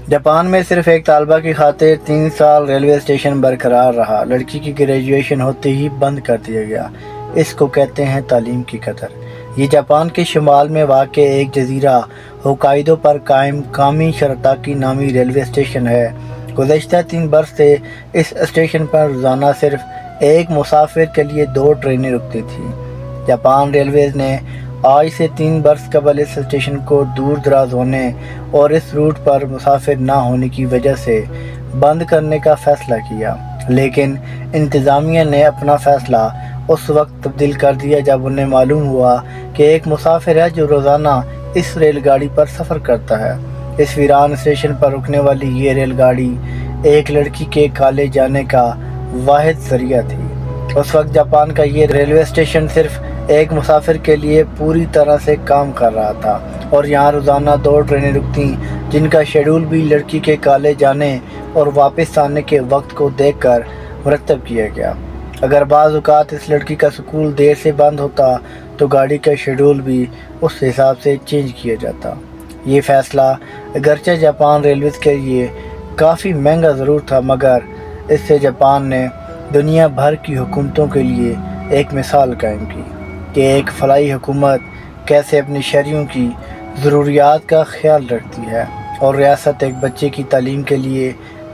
Japan میں صرف ایک طالبہ کی خاطر 3 سال ریلوے اسٹیشن برقرار رہا۔ لڑکی کی گریجویشن ہوتے ہی بند کر دیا گیا۔ اس کو کہتے ہیں تعلیم کی قدر۔ یہ جاپان کے شمال میں واقع ایک جزیرہ ہوکائیدو پر قائم کامی شراتاکی نامی ریلوے اسٹیشن ہے۔ گزشتہ 3 برس سے اس اسٹیشن پر روزانہ صرف ایک مسافر کے لیے 2 ٹرینیں رکتی تھیں۔ جاپان ریلویز نے آج سے 3 برس قبل اس اسٹیشن کو دور دراز ہونے اور اس روٹ پر مسافر نہ ہونے کی وجہ سے بند کرنے کا فیصلہ کیا، لیکن انتظامیہ نے اپنا فیصلہ اس وقت تبدیل کر دیا جب انہیں معلوم ہوا کہ ایک مسافر ہے جو روزانہ اس ریل گاڑی پر سفر کرتا ہے۔ اس ویران اسٹیشن پر رکنے والی یہ ریل گاڑی ایک لڑکی کے کالج جانے کا واحد ذریعہ تھی۔ اس وقت جاپان کا یہ ریلوے اسٹیشن صرف ایک مسافر کے لیے پوری طرح سے کام کر رہا تھا اور یہاں روزانہ 2 ٹرینیں رکتیں، جن کا شیڈول بھی لڑکی کے کالج جانے اور واپس آنے کے وقت کو دیکھ کر مرتب کیا گیا۔ اگر بعض اوقات اس لڑکی کا اسکول دیر سے بند ہوتا تو گاڑی کا شیڈول بھی اس حساب سے چینج کیا جاتا۔ یہ فیصلہ اگرچہ جاپان ریلویز کے لیے کافی مہنگا ضرور تھا، مگر اس سے جاپان نے دنیا بھر کی حکومتوں کے لیے ایک مثال قائم کی کہ ایک فلاحی حکومت کیسے اپنی شہریوں کی ضروریات کا خیال رکھتی ہے اور ریاست ایک بچے کی تعلیم کے لیے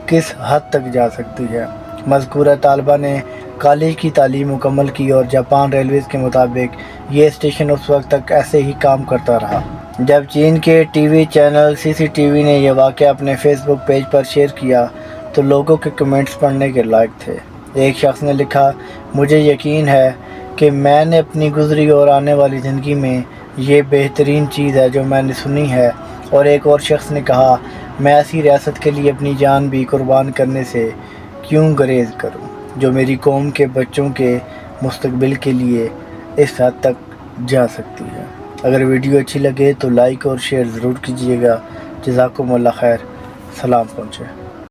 کس حد تک جا سکتی ہے۔ مذکورہ طالبہ نے کالج کی تعلیم مکمل کی اور جاپان ریلویز کے مطابق یہ اسٹیشن اس وقت تک ایسے ہی کام کرتا رہا جب چین کے ٹی وی چینل CCTV نے یہ واقعہ اپنے فیس بک پیج پر شیئر کیا تو لوگوں کے کمنٹس پڑھنے کے لائق تھے۔ ایک شخص نے لکھا، مجھے یقین ہے کہ میں نے اپنی گزری اور آنے والی زندگی میں یہ بہترین چیز ہے جو میں نے سنی ہے، اور ایک اور شخص نے کہا، میں ایسی ریاست کے لیے اپنی جان بھی قربان کرنے سے کیوں گریز کروں جو میری قوم کے بچوں کے مستقبل کے لیے اس حد تک جا سکتی ہے۔ اگر ویڈیو اچھی لگے تو لائک اور شیئر ضرور کیجیے گا۔ جزاکم اللہ خیر۔ سلام پہنچے۔